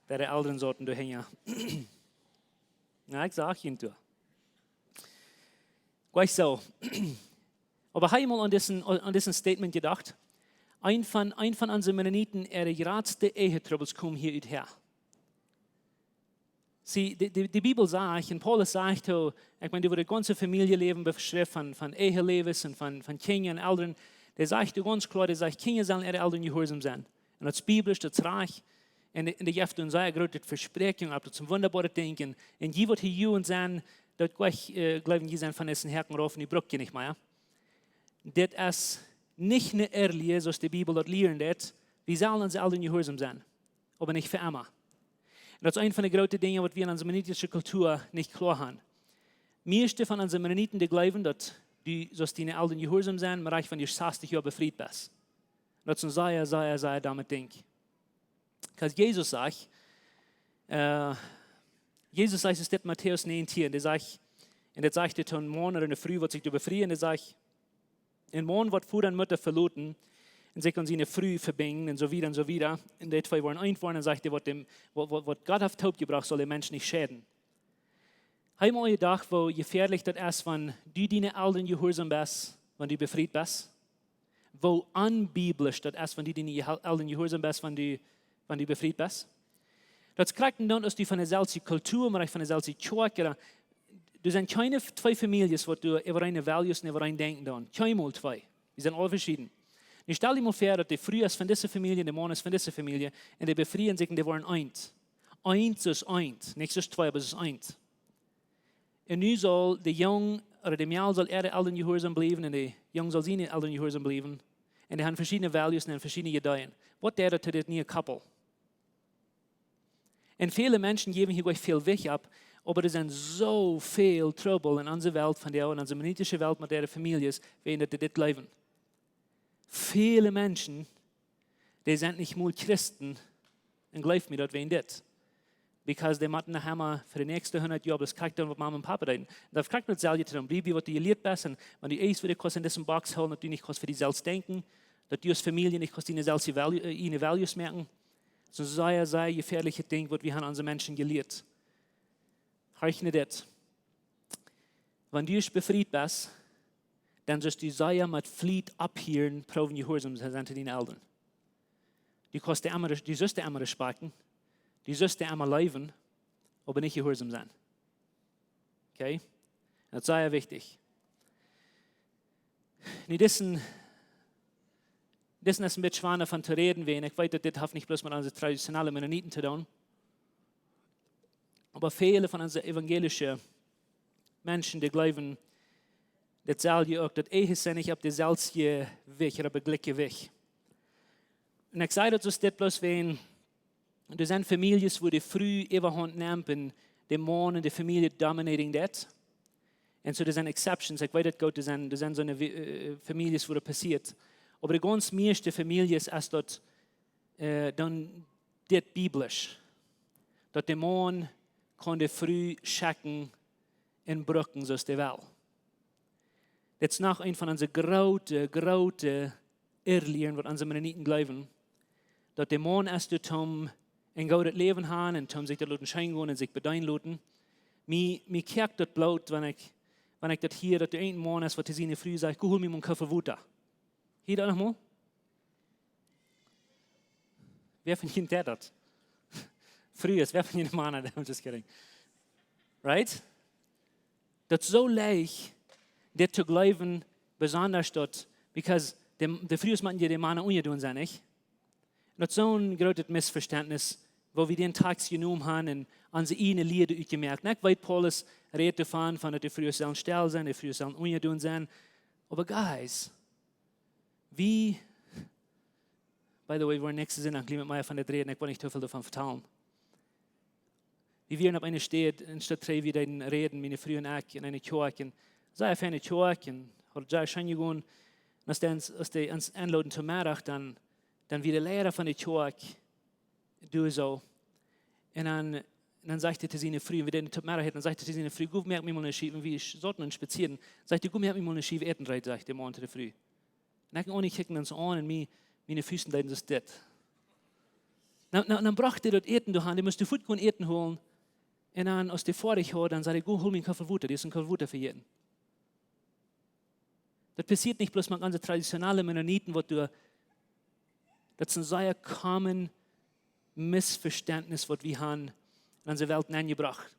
A: Ihre Eltern sollten da hängen. Na, ich sage Ihnen du. Gleich so. Aber habe ich mal an diesen Statement gedacht. Ein von unseren Mennoniten, ihre geradste Ehe-Troubles kommen hier her. Sie, die Bibel sagt, und Paulus sagt, ich meine, über die ganze Familienleben beschrieben, von Ehelebens und von Kindern und Eltern, der sagt ganz klar, der sagt, Kinder sollen ihre Eltern gehorsam sein. Und das ist biblisch, das ist reich. Und der gibt uns eine große Versprechung, das ist ein wunderbares Ding. Und die wird hier und sein, dass gleich, glauben die sind von diesen Herken rauf und die Brücke nicht mehr. Das ist nicht eine Ehrliche, so die Bibel dort lehren wird, wir sollen uns Eltern gehorsam sein, aber nicht für immer. Und das ist eine von den großen Dingen, was wir in unserer mennonitischen Kultur nicht klar haben. Meiste von unseren Mennoniten, die glauben, dass die, so deine Eltern gehorsam sind, im Bereich von dir 60 Jahren befreit bist. Und das ist ein sehr damit Ding. Weil Jesus sagt es in Matthäus 19, der sagt, und das sagt er, morgen oder in der Früh wird sich befreien, der sagt, in morgen wird Vater und Mutter verloten, und sie können sie in der Früh verbinden, und so wieder und so wieder. Und die zwei wollen eins worden, und sagt er, was Gott auf Taub gebracht, soll der Mensch nicht schäden. Haben wir gedacht, wo gefährlich das ist, wenn du deine Eltern gehorsam bist, wenn du befreit bist? Wo unbiblisch das ist, wenn du deine Eltern gehorsam bist, wenn du befreit bist? Das kriegt dann, dass du von der selben Kultur, von der selben Kjoakj, du sind keine zwei Familien, wo du über eine Values und über ein Denken dann. Keinmal zwei. Die sind alle verschieden. Ich stelle dir mal vor, dass die früher ist von dieser Familie, der Mann ist von dieser Familie, und die befreien sich und die wollen eins. Eins ist eins. Nicht so zwei, aber es ist eins. Und nun soll der Jung oder der Mädel soll ihre Eltern gehorsam bleiben und der Jung soll seine Eltern gehorsam bleiben. Und die haben verschiedene Values und verschiedene Ideen. Was wäre das nie ein Couple? Und viele Menschen geben hier gleich viel Weg ab, aber es sind so viel Trouble in unserer Welt, in unserer mennonitischen Welt mit ihren Familien, wenn die das leben. Viele Menschen, die sind nicht mal Christen und glauben mir das wegen das. Because die machen nachher mal für die nächsten 100 Jahre, das kriegt dann, was Mama und Papa reden. Das kriegt nicht selber zu tun. Wie was du gelehrt bist, und wenn du erst wieder in diesem Box holen, dass du nicht für dich selbst denken, dass du als Familie nicht deine selbst ihre Values merken. Das ist ein sehr gefährliches Ding, was wir haben unsere Menschen gelehrt. Rechne das. Wenn du befreit bist, dann sollst du sehr mit Fleet abhören, proben gehorsam zu sein zu deinen Eltern. Du sollst dir immer respekten, du sollst dir immer leben, aber nicht gehorsam sein. Okay? Das ist sehr wichtig. Das ist ein bisschen schwer davon zu reden, weil ich weiß, das hat nicht bloß mit unseren traditionellen Mennoniten zu tun. Aber viele von unseren evangelischen Menschen, die glauben, das soll ja auch, das Ehe ist nicht auf derselben Weg oder begleichen Weg. Und ich sage das bloß, wenn du sind Familien, wo die früh überhand nehmen, und der Mann und die Familie dominating das. Und so, das sind Exceptions. Ich weiß, das Gott, das sind so eine Familien, wo das passiert. Aber die ganz meiste Familie ist dort dann das biblisch. Dass der Mann konnte früh schacken in Brücken, so ist der Welt. Das ist noch ein von unseren großen Irrlehren, was unsere Mennoniten glauben. Dass der Mann erst ein gutes Leben haben und sich das Schein gehen und sich bedeuten lassen. Mir kirkt das laut, wenn ich das hier, dass der eine Mann ist, was die seine früh sagt, hol mir einen Koffer Wutter. Hier da nochmal? Wer von Ihnen der das? Früher ist, wer von Ihnen Mann hat? I'm just kidding. Right? Das ist so leicht, das zu glauben, besonders dort, because der früher man ja die Männer ungedun sein, nicht? Das ist so ein großes Missverständnis, wo wir den Tag genommen haben und unsere eigene Lieder gemerkt. Nicht, weil Paulus redet davon, dass die früher sollen still sein, die früher sollen ungedun sein. Aber guys, wie, by the way, wir wollen nächstes Jahr mit mir von der reden, ich will nicht zu viel davon vertellen. Wie wir auf einer Stadt, in Stadt 3 wieder reden, meine frühen Eck, in einer Kjoakj, sei auf eine Kjoakj, oder sei schon gegangen, als die uns einladen zum Mittag, dann wie der Lehrer von der Kjoakj, du so, und dann Und dann sagte er zu seiner Früh, wenn der eine Mehrheit hat, dann sagte er zu seiner Früh, guck, merk mir mal eine Schiebe, wie ich sollten uns spazieren. Sagte, guck, merk mir mal eine Schiebe, Etten reit, sagte er morgen der Früh. Und dann kann ich kicken uns an und meine Füße leiden das das. Dann brachte er dort Etten durch, die musste gut gehen Etten holen. Und dann, als der vor dich hat, dann sagte er, go, hol mir einen Kaffee Wutter, das ist ein Kaffee Wutter für jeden. Das passiert nicht bloß mit ganzen traditionellen Mennoniten, das ist ein sehr common Missverständnis, was wir haben in unserer Welt angebracht.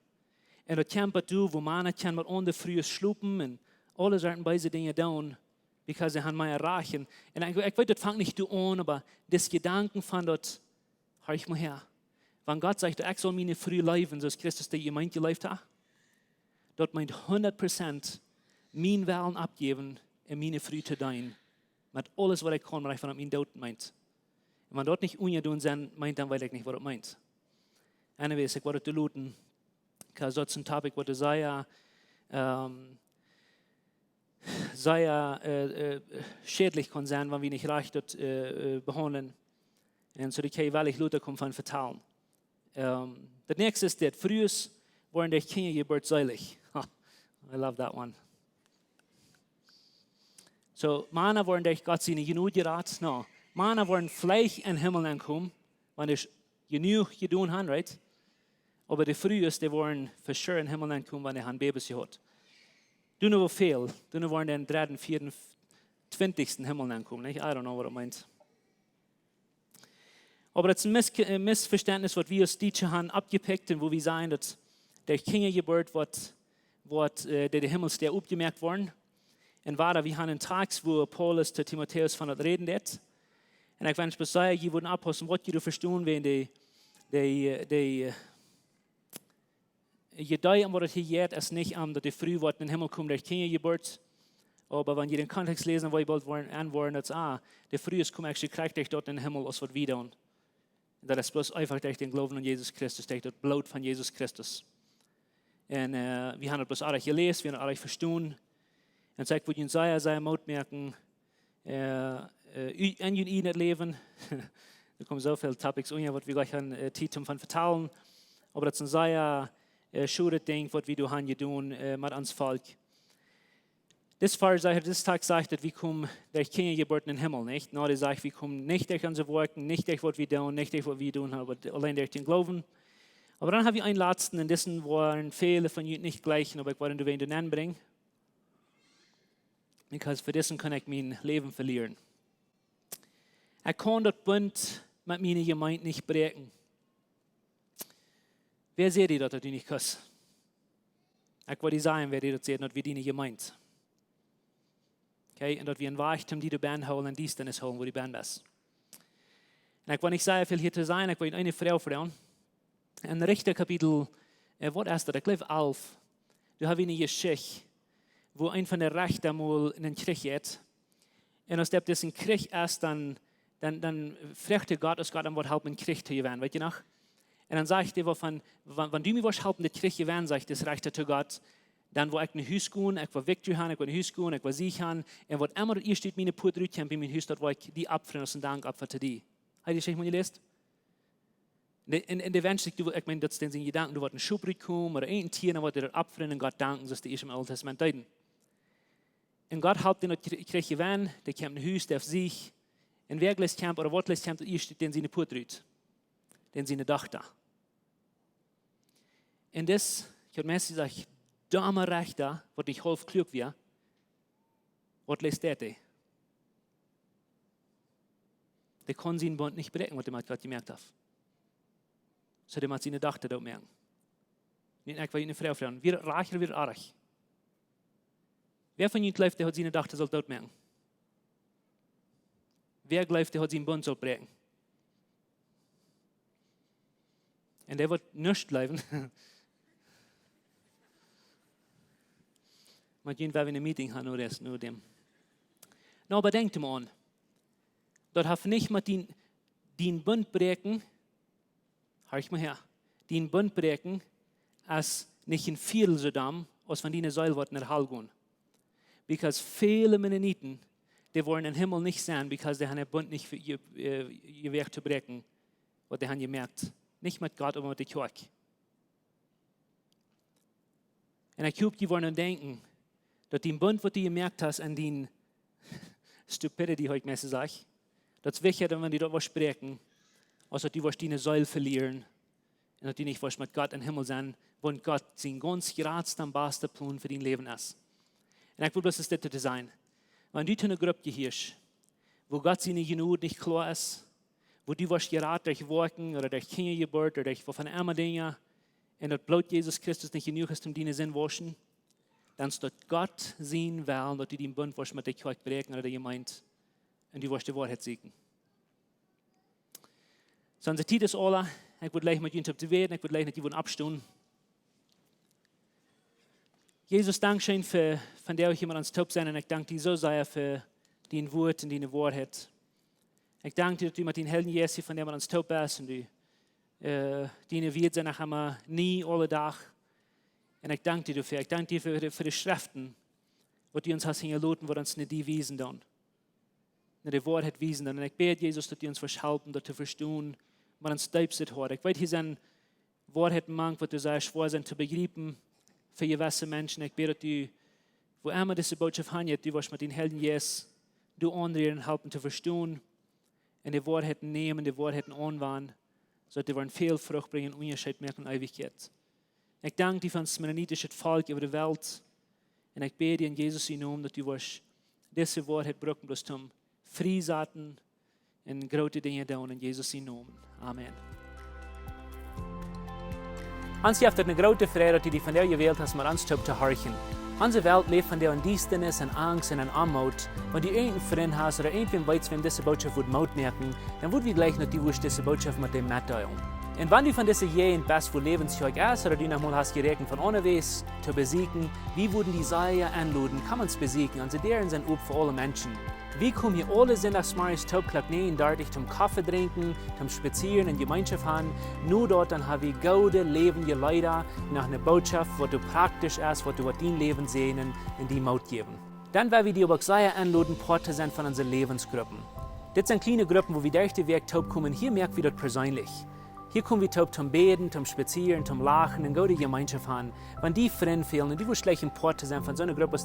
A: Und das kämpft du, wo man kann mit ohne frühes schlupen und alle solchen beise Dinge tun, weil sie haben mehr erreichen. Und ich weiß, das fängt nicht du an, aber das Gedanken von dort, hör ich mal her. Wenn Gott sagt, ich soll meine früh leben, so ist Christus, der ihr meint, gelebt hat, dort meint 100% mein Willen abgeben und meine früh zu dienen. Mit alles, was ich kann, was ich von meinem Tod meint. Und wenn dort nicht ungedun sind, meint, dann weiß ich nicht, was das meint. Anyways, ich wollte looten, weil das ist ein Topic, was sehr schädlich kann sein, wenn wir nicht recht dort behandeln. Und so, die kann ich, weil ich Luther komme von vertalen. Das nächste ist das, früher waren die Kinder Geburt seilig. I love that one. So, Männer waren durch Gott seine genug geraten. No. Männer waren Fleisch in den Himmel angekommen, wenn ich genug getan haben, right? Aber die Frühest, die waren für sure in den Himmel angekommen, wenn die Babys gehabt. Du noch viel. Du noch waren den 3., 4., 20. Himmel angekommen, nicht? I don't know, was er meint. Aber das ist ein Missverständnis, was wir als Deutsche haben abgepickt und wo wir sagen, dass der Kindergeburt der Himmelsstern aufgemerkt worden. Und war wir haben einen Tag, wo Paulus zu Timotheus von das reden wird. Und ich wünsche, dass ich würden abpassen, was du verstehen, wenn die Gedei, was hier geht, ist nicht dass die früh in den Himmel kommen durch Kindergeburt. Aber wenn ihr den Kontext lesen, wo ihr bald anwollen, dass der frühest kommt, actually kriegt euch dort in den Himmel, als was wieder. Und das ist bloß einfach durch den Glauben an Jesus Christus, durch das Blut von Jesus Christus. Und wir haben das bloß alle gelesen, wir haben alle verstanden. Und so, ich würde Ihnen sehr Mut merken, in Ihnen leben. Da kommen so viele Topics, was wir gleich an Titel von vertalen. Aber das ist ein sehr schönes Ding, was wir tun mit uns Volk. Das Tag sagt, dass wir kommen durch Kindergeburt in den Himmel, nicht? Nur das sagt, wir kommen nicht durch unsere Worte, nicht durch was wir tun, nicht durch was wir tun, aber allein durch den Glauben. Aber dann haben wir einen letzten, und dessen waren viele von Ihnen nicht gleich, aber ich wollte ihn nennen bringen. Weil für dessen kann ich mein Leben verlieren. Ich kann das Bund mit meiner Gemeinde nicht brechen. Wer seht ihr, dass du nicht kannst? Ich wollte sagen, wer ihr das seht, dass wir deine Gemeinde. Okay, und dass wir ein Reichtum, die du Band holen, und dies dann ist holen, wo die Band ist. Und ich will nicht sehr viel hier zu sein, ich will eine Frau fragen. In Richter Kapitel, was ist das? Ich glaube 11. Du hast eine Geschichte, wo ein von der Rechter mal in den Krieg geht. Und als das ein Krieg ist, dann fragte Gott, dass Gott am Wort helfen, einen Krieg zu gewinnen, weißt du noch? Und dann sagt er, wenn du mir was helfen, den Krieg gewinnen, sagt das Rechter zu Gott, dann wo ich ein Haus gehen, ich will Victory haben, ich will ein Haus gehen, ich will Sieg haben. Und was immer ihr steht, meine Put rütchen, bei meinem Haus, dort wo ich die abfreien, als ein Dank abfahre zu dir. Habt ihr das schon mal gelesen? In der Wunsch, ich meine, das sind Gedanken, du wirst ein Schub kommen oder ein Tier, dann wird er abfreien und Gott danken, das ist die erste im Alten Testament deuten. Und Gott hat den Krieg gewinnen, der kämpft ein Haus, der sich in Werkles kämpft oder wortles kämpft, ihr steht, den seine Put rüt, den seine Tochter. Und das, ich habe meistens gesagt, Dame Rechter, was dich halb klug wird, was lässt der? Der kann seinen Bund nicht brechen, was der gerade gemerkt hat. So der hat seine Tochter dort merken. Nicht einfach eine Frau fragen, wir reicher, wir arg. Wer von Ihnen glaubt, der hat seine Tochter soll dort merken? Wer glaubt, der hat seinen Bund soll brechen? Und der wird nicht bleiben. Mit ihnen, weil wir ein Meeting haben, nur dem. No, aber denkt mal an. Dort hat nicht mal den Bund brechen, hör ich mal her, den Bund brechen, als nicht ein Viertel so dumm, als von denen Säule wird nicht halten. Because viele Mennoniten, die wollen den Himmel nicht sehen, because die haben den Bund nicht gewährt zu brechen, was die haben gemerkt. Nicht mit Gott, aber mit der Kjoakj. Und ich hoffe, die wollen denken, dass die Bund, was du gemerkt hast, an den Stupidity, wie ich meistens sage, das ist wichtig, wenn die dort was sprechen, als dass die was deine Säule verlieren und dass die nicht was mit Gott im Himmel sind, wo Gott sein ganz geradster und bester Plan für dein Leben ist. Und ich will bloß das zu sein. Wenn du zu einer Gruppe gehörst, wo Gott seine Genut nicht klar ist, wo du was gerät durch Worten oder durch Kindergeburt oder durch von anderen Dingen und das Blut Jesus Christus nicht genug ist, um deine Sinn waschen, dann ist Gott sehen will, dass du den Bund was mit der Kirche brechen oder der Gemeinde und du wirst die Wahrheit siegen. So, unsere Zeit ist alle. Ich würde gleich mit Ihnen zu reden, ich würde gleich mit Ihnen abstimmen. Jesus, danke schön für, von der ich immer ans Top sein und ich danke dir so sehr für dein Wort und deine Wahrheit. Ich danke dir, dass du mit den Helden Jesu, von dem man ans Top bist und du deine Wert sind auch immer nie, alle Tag. Und ich danke dir dafür. Ich danke dir für die Schriften, die du uns hast hingeladen, wo uns nicht die wiesen dann. Nicht die Wahrheit wiesen dann. Und ich bete, Jesus, dass du uns helfen, das zu verstehen, was uns selbst hat. Ich weiß, hier sind Wahrheiten, die du sehr schwer sind zu begreifen für gewisse Menschen. Ich bete, dass du, wo immer diese Botschaft handelt, du wirst mit den Helden Jesu, du anderen helfen zu verstehen und die Wahrheiten nehmen, die Wahrheiten anwenden, sodass wir viel Frucht bringen, Unterschied merken und Ewigkeit. Ich danke dir für das mennonitische Volk über die Welt. Und ich bete in Jesus Namen, dass du diese Wahrheit brauchen, bloß zum Friesaten und große Dinge tun in Jesus Namen. Amen. Uns habt eine große Freude, dass du von der gewählt hast, mal uns zu horchen. Unsere Welt lebt von der Undienstnis und Angst und Armut. Wenn du einen Freund hast oder irgendwen weißt, wem diese Botschaft Mut merken, dann würden wir gleich noch diese Botschaft mit dem mitteilen. Und wenn du von diesen Jähen bist, wo Läwens Kjoakj ist, oder du noch mal hast gerechnet von unterwegs zu besiegen, wie würden die Seile anladen, kann man es besiegen, und sie deren sind auch für alle Menschen. Wir kommen hier alle sonntagsmorgens Topklock 39 zum Kaffee trinken, zum Spazieren und Gemeinschaft haben. Nur dort dann haben wir gute, lebende Leute nach einer Botschaft, wo du praktisch ist, wo du dein Leben sehen und die Mut geben. Dann werden wir die aber sehr anladen, Porte sind von unseren Lebensgruppen. Das sind kleine Gruppen, wo wir durch den Weg top kommen. Hier merken wir das persönlich. Hier kommen wir top zum Beten, zum Spazieren, zum Lachen und gute Gemeinschaft haben. Wenn die Freunde fehlen und die schlecht in Porte sind von so einer Gruppe,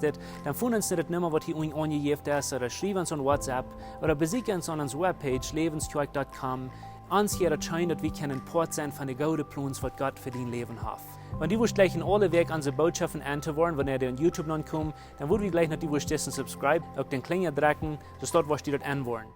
A: dann finden uns nicht das Nummer, was hier angegeben ist, oder schreiben uns an WhatsApp, oder besuchen uns an unserer Webpage, läwenskjoakj.com. Uns hier erscheint, dass wir können Port sein von den guten Plänen, was Gott für dein Leben hat. Wenn die gleich in alle Weg unsere Botschaften anzuhören, wenn ihr auf YouTube noch kommt, dann würden wir gleich noch die subscribe, auf den Klinger drücken, dass dort was die dort anwollen.